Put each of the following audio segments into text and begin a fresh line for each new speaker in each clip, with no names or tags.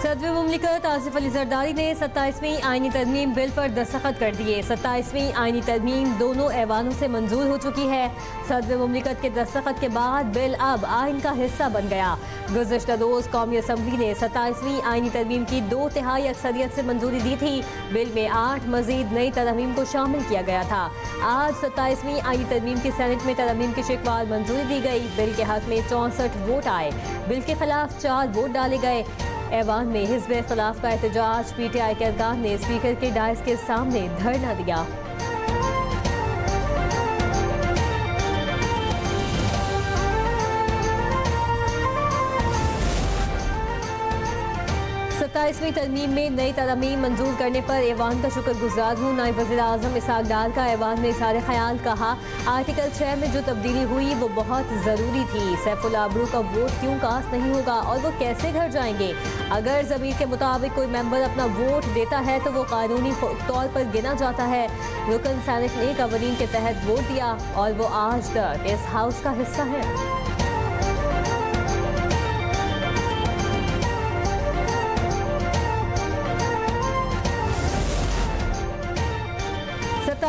सदर मुमलिकत आसिफ अली जरदारी ने 27वीं आईनी तरमीम बिल पर दस्तखत कर दिए। 27वीं आईनी तरमीम दोनों ऐवानों से मंजूर हो चुकी है। सदर मुमलिकत के दस्तखत के बाद बिल अब आइन का हिस्सा बन गया। गुज़श्ता रोज़ कौमी असम्बली ने 27वीं आईनी तरमीम की 2/3 अक्सरियत से मंजूरी दी थी। बिल में 8 मजीद नई तरमीम को शामिल किया गया था। आज 27वीं आईनी तरमीम की सेनेट में तरमीम की शिकवार मंजूरी दी गई। बिल के हक में 64 वोट आए। बिल के खिलाफ 4 वोट डाले गए। ऐवान में हिज़्ब खिलाफ का एहतजाज। PTI के अरकान ने स्पीकर के डायस के सामने धरना दिया। 27वीं तरमीम में नई तरमीम मंजूर करने पर ऐवान का शुक्रगुजार हूँ। नायब वज़ीर आज़म इसहाक़ डार का ऐवान में इज़हार ख्याल कहा, आर्टिकल 6 में जो तब्दीली हुई वो बहुत ज़रूरी थी। सैफुल्लाह अब्रू का वोट क्यों कास्ट नहीं होगा और वो कैसे घर जाएंगे? अगर ज़मीर के मुताबिक कोई मेंबर अपना वोट देता है तो वो कानूनी तौर पर गिना जाता है। रुकन सैनेट ने कवानीन के तहत वोट दिया और वो आज तक इस हाउस का हिस्सा है।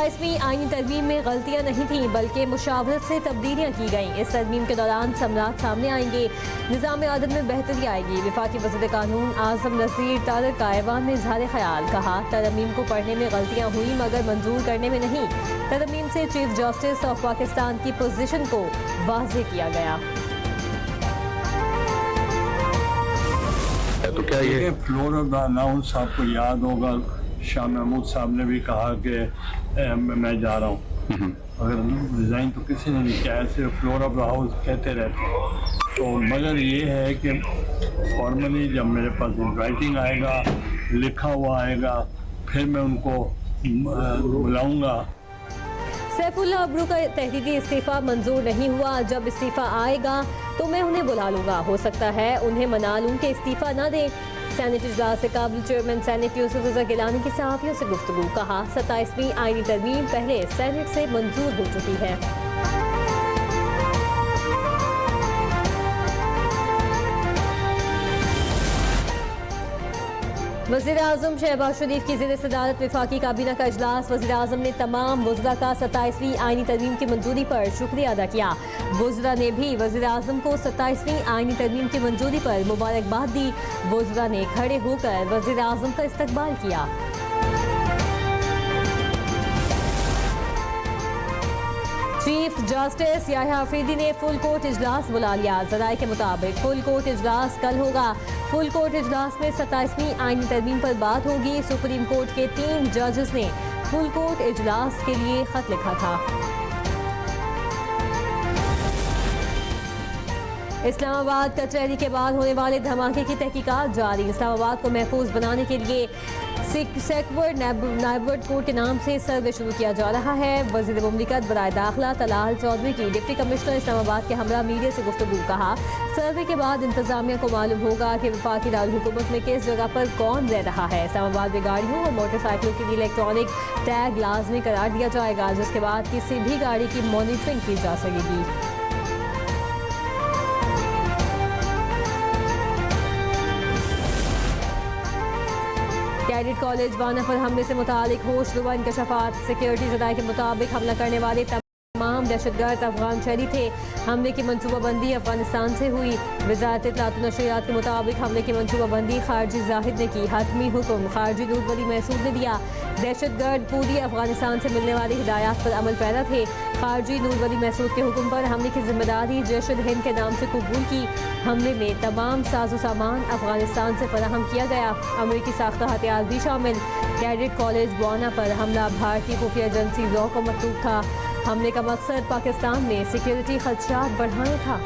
इसवीं आईनी तरमीम में गलतियां नहीं थीं बल्कि मुशावरत से तब्दीलियां की गईं। इस तरमीम के दौरान समरात सामने आएंगे। निज़ाम आदत में बेहतरी आएगी। वफाकी वज़ीर कानून आज़म नज़ीर तारक का ऐवान में इज़हार ख्याल कहा, तरमीम को पढ़ने में गलतियां हुई मगर मंजूर करने में नहीं। तरमीम से चीफ जस्टिस ऑफ पाकिस्तान की पोजीशन को वाज़ेह किया गया।
तो क्या ये फ्लोर ऑफ द अनाउंस आपको याद होगा, शाह महमूद साहब ने भी कहा कि मैं जा रहा हूँ। अगर डिज़ाइन तो किसी ने नहीं किया, ऐसे फ्लोर ऑफ द हाउस कहते रहते। तो मगर ये है कि फॉर्मली जब मेरे पास राइटिंग आएगा, लिखा हुआ आएगा, फिर मैं उनको बुलाऊंगा।
सैफुल्लाह अब्रू का तहरीरी इस्तीफ़ा मंजूर नहीं हुआ। जब इस्तीफ़ा आएगा तो मैं उन्हें बुला लूँगा। हो सकता है उन्हें मना लूँ कि इस्तीफ़ा न दें। सेनेट इजलास से काबिल चेयरमैन सेनेट यूसुफ रज़ा गिलानी की सहाफ़ियों से गुफ्तगू। कहा, 27वीं आईनी तरमीम पहले सेनेट से मंजूर हो चुकी है। वज़ीर आज़म शहबाज शरीफ की ज़ेर सदारत वफाकी काबीना का इजलास। वज़ीर आज़म ने तमाम वज़रा का 27वीं आईनी तरमीम की मंजूरी पर शुक्रिया अदा किया। वज़रा ने भी वज़ीर आज़म को 27वीं आईनी तरमीम की मंजूरी पर मुबारकबाद दी। वज़रा ने खड़े होकर वज़ीर आज़म का इस्तकबाल किया। चीफ जस्टिस याह्या अफरीदी ने फुल कोर्ट इजलास बुला लिया। ज़राए के मुताबिक फुल कोर्ट इजलास कल होगा। फुल कोर्ट इजलास में 27वीं आईनी तरमीम पर बात होगी। सुप्रीम कोर्ट के 3 जजेस ने फुल कोर्ट इजलास के लिए खत लिखा था। इस्लामाबाद कचहरी के बाद होने वाले धमाके की तहकीकात जारी। इस्लामाबाद को महफूज बनाने के लिए सेक्वर्ड नाइबर्ड कोर्ट के नाम से सर्वे शुरू किया जा रहा है। वज़ीर मुमलिकत बराए दाखिला तलाल चौधरी की डिप्टी कमिश्नर इस्लामाबाद के हमरा मीडिया से गुफ्तगू। कहा, सर्वे के बाद इंतजामिया को मालूम होगा कि वफाकी दारुल-हुकूमत में किस जगह पर कौन रह रहा है। इस्लामाबाद में गाड़ियों और मोटरसाइकिलों के लिए इलेक्ट्रॉनिक टैग लाजमी करार दिया जाएगा, जिसके बाद किसी भी गाड़ी की मॉनिटरिंग की जा सकेगी। कैडेट कॉलेज वाना पर हमले से मुतालिक होशरुबा इंकशाफात। सिक्योरिटी ज़राए के मुताबिक हमला करने वाले तमाम दहशतगर्द अफगान शहरी थे। हमले की मनसूबाबंदी अफगानिस्तान से हुई। वज़ारत इत्तलात व नशरियात के मुताबिक हमले की मनसूबाबंदी खारजी जाहिद ने की। हतमी हुक्म खारजी नूर वली महसूद ने दिया। दहशतगर्द पूरी अफगानिस्तान से मिलने वाली हिदायत पर अमल पैरा थे। खारजी नूर वली महसूद के हुक्म पर हमले की जिम्मेदारी जैश-उल-हिंद के नाम से कबूल की। हमले में तमाम साजो सामान अफगानिस्तान से फराहम किया गया। अमरीकी साख्ता हथियार भी शामिल। कैडेट कॉलेज वाना पर हमला भारतीय खुफिया एजेंसी लॉ को मतलूब था। हमले का मकसद पाकिस्तान में सिक्योरिटी खदशात बढ़ाना था।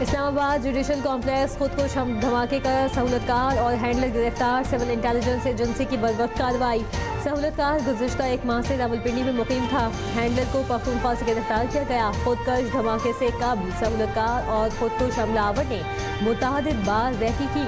इस्लामाबाद जुडिशल कॉम्प्लेक्स खुदकुश धमाके का सहूलतकार और हैंडलर गिरफ्तार। सिविल इंटेलिजेंस एजेंसी की बरवक्त कार्रवाई। सहूलतकार गुज़श्ता 1 माह से रावलपिंडी में मुकीम था। हैंडलर को पख्तूनख्वा से गिरफ्तार किया गया। खुदकश धमाके से काबिल सहूलतकार और खुदकुश हमलावर ने मुतअद्दिद बार रेकी की।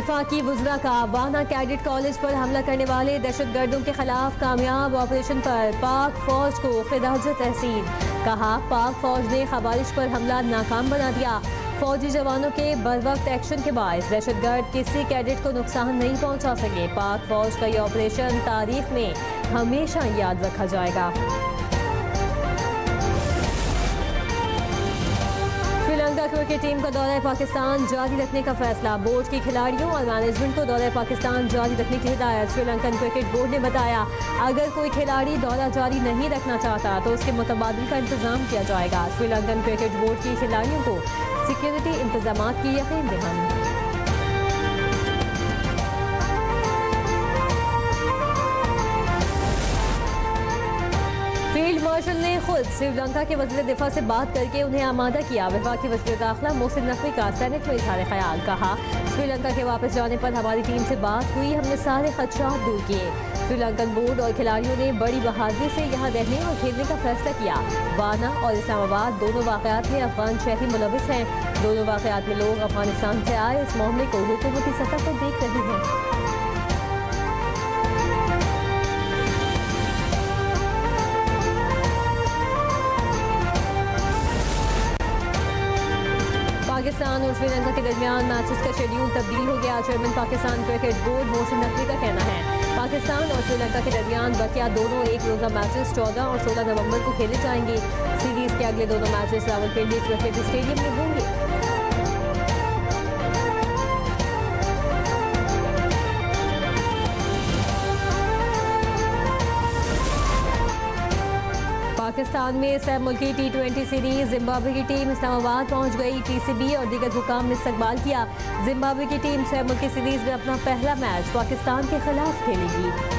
वफाकी वुज़रा का वाना कैडेट कॉलेज पर हमला करने वाले दहशतगर्दों के खिलाफ कामयाब ऑपरेशन पर पाक फौज को खिराज तहसीन। कहा, पाक फौज ने खवारिज पर हमला नाकाम बना दिया। फौजी जवानों के बरवक्त एक्शन के बायस दहशतगर्द किसी कैडेट को नुकसान नहीं पहुंचा सके। पाक फौज का यह ऑपरेशन तारीख में हमेशा याद रखा जाएगा। श्रीलंका क्रिकेट टीम का दौरा पाकिस्तान जारी रखने का फैसला। बोर्ड के खिलाड़ियों और मैनेजमेंट को दौरा पाकिस्तान जारी रखने की हिदायत। श्रीलंकन क्रिकेट बोर्ड ने बताया, अगर कोई खिलाड़ी दौरा जारी नहीं रखना चाहता तो उसके मुतबादिल का इंतजाम किया जाएगा। श्रीलंकन क्रिकेट बोर्ड के खिलाड़ियों को सिक्योरिटी इंतजाम की यकीन दहानी। फील्ड मार्शल ने खुद श्रीलंका के वज़ीर दिफा से बात करके उन्हें आमादा किया। वफाकी वज़ीर दाखिला मोहसिन नकवी का सेनेट में इज़हार ख्याल। कहा, श्रीलंका के वापस जाने पर हमारी टीम से बात हुई, हमने सारे खदशात दूर किए। श्रीलंकन बोर्ड और खिलाड़ियों ने बड़ी बहादुरी से यहाँ रहने और खेलने का फैसला किया। वाना और इस्लामाबाद दोनों वाक़यात में अफगान शहरी मुलविस हैं। दोनों वाक़यात में लोग अफगानिस्तान से आए इस मामले को हुकूमती सतह पर देख रहे हैं। पाकिस्तान और श्रीलंका के दरमियान मैचेस का शेड्यूल तब्दील हो गया। Chairman Pakistan cricket board Mohsin Naqvi का कहना है, पाकिस्तान और श्रीलंका के दरमियान बकिया दोनों एक रोज़ा मैचेस 14 और 16 नवंबर को खेले जाएंगे। सीरीज के अगले दोनों मैचेस रावलपिंडी क्रिकेट स्टेडियम में होंगे। पाकिस्तान में सह मुल्की T20 सीरीज जिम्बाब्वे की टीम इस्लामाबाद पहुंच गई। पीसीबी और दीगर हुकाम ने इस्तकबाल किया। जिम्बाब्वे की टीम सह मुल्की सीरीज में अपना पहला मैच पाकिस्तान के खिलाफ खेलेगी।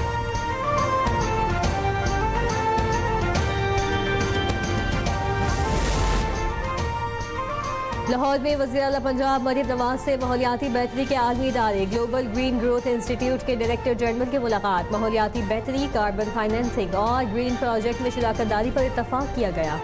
लाहौर में वज़ीर आला पंजाब मरीम नवाज से माहौलियाती बेहतरी के आलमी इदारे ग्लोबल ग्रीन ग्रोथ इंस्टीट्यूट के डायरेक्टर जनरल की मुलाकात। माहौलियाती बेहतरी, कार्बन फाइनेंसिंग और ग्रीन प्रोजेक्ट में शिराकत दारी पर इत्तफाक किया गया।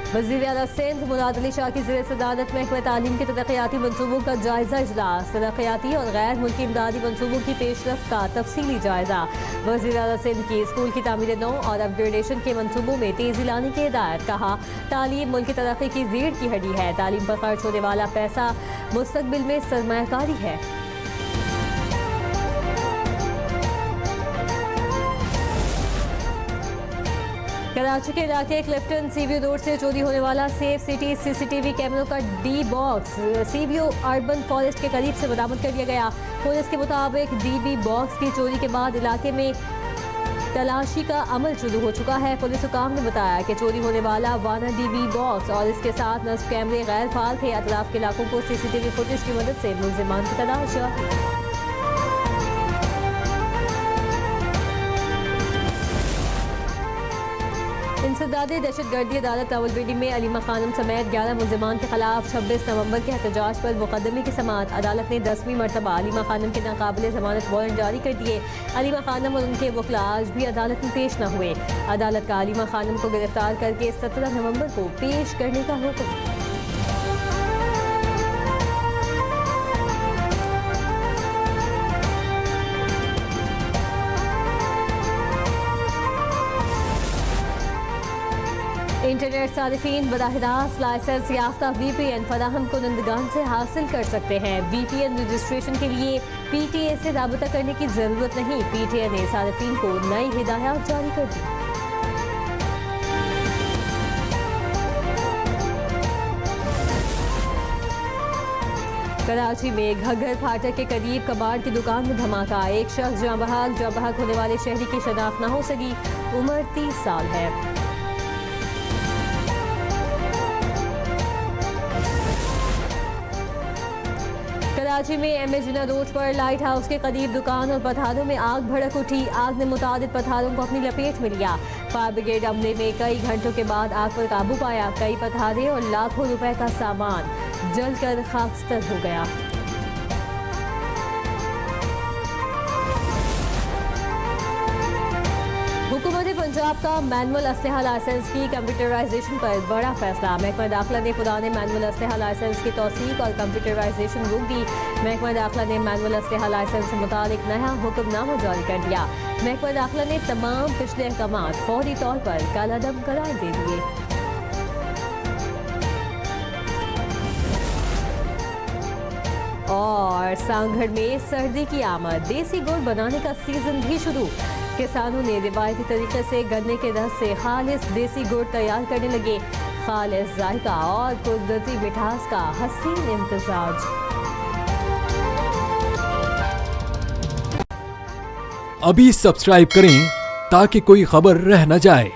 वज़ीर आला सिंध मुराद अली शाह की ज़ेर सदारत महकमा तालीम के तरक्याती मनसूबों का जायजा इजलास। तरक्याती और गैर मुल्की इमदादी मनसूबों की पेशरफ्त का तफसीली जायजा। वज़ीर आला सिंध की स्कूल की तामीर नौ और अपग्रेडेशन के मनसूबों में तेजी लाने की हिदायत। कहा, तालीम मुल्क की तरक्की की रीढ़ की हड्डी है। तालीम पर खर्च होने वाला पैसा मुस्तकबिल में सरमायाकारी है। कराची के इलाके क्लिफ्टन सीव्यू रोड से चोरी होने वाला सेफ सिटी सीसीटीवी कैमरों का D box sea view urban forest के करीब से बरामद कर लिया गया। पुलिस के मुताबिक डीबी बॉक्स की चोरी के बाद इलाके में तलाशी का अमल शुरू हो चुका है। पुलिस हुकाम ने बताया कि चोरी होने वाला वाना डीबी बॉक्स और इसके साथ नस्ब कैमरे गैर फाल थे। अतराफ के इलाकों को सीसीटीवी फुटेज की मदद से मुलजिमान की तलाश जारी। इंसदादी दहशतगर्दी अदालत रावलपिंडी में अलीमा खानम समेत 11 मुलजिमान के खिलाफ 26 नवंबर के एहतजाज पर मुकदमे की समाअत। अदालत ने 10वीं मरतबा अलीमा खानम के नाकाबिले जमानत वारंट जारी कर दिए। अलीमा खानम और उनके वकील आज भी अदालत में पेश न हुए। अदालत का अलीमा खानम को गिरफ्तार करके 17 नवंबर को पेश करने का हुक्म। इंटरनेट सारिफीन बराह रास्त लाइसेंस याफ्ता VPN फराहम कुनंदगान से हासिल कर सकते हैं। VPN रजिस्ट्रेशन के लिए PTA से राबता करने की जरूरत नहीं। PTA ने सारिफीन को नई हिदायत जारी कर दी। कराची में घग्गर फाटक के करीब कबाड़ की दुकान में धमाका। एक शख्स जाँ बहक होने वाले शहरी की शनाख्त न हो सकी। उम्र 30 साल है। कराची में MA जिन्ना रोड पर लाइट हाउस के करीब दुकान और पथारों में आग भड़क उठी। आग ने मुतादिद पथारों को अपनी लपेट में लिया। फायर ब्रिगेड अमले में कई घंटों के बाद आग पर काबू पाया। कई पथारे और लाखों रुपए का सामान जलकर खाकस्तर हो गया। पंजाब का मैनुअल असलहा लाइसेंस की कंप्यूटराइजेशन पर बड़ा फैसला। महकमा दाखिला ने पुराने मैनुअल असलहा लाइसेंस की तौसीक और कंप्यूटराइजेशन रोक दी। महकमा दाखिला ने मैनुअल असलहा लाइसेंस से मुतालिक नया हुक्मनामा जारी कर दिया। महकमा दाखिला ने तमाम पिछले अहकाम फौरी तौर पर कालादम करार दे दिए। और सांगढ़ में सर्दी की आमद, देसी गुड़ बनाने का सीजन भी शुरू। किसानों ने रिवायती तरीके से गन्ने के रस से खालिस देसी गुड़ तैयार करने लगे। खालिस जायका और कुदरती मिठास का हसीन इम्तिजाज।
अभी सब्सक्राइब करें ताकि कोई खबर रह न जाए।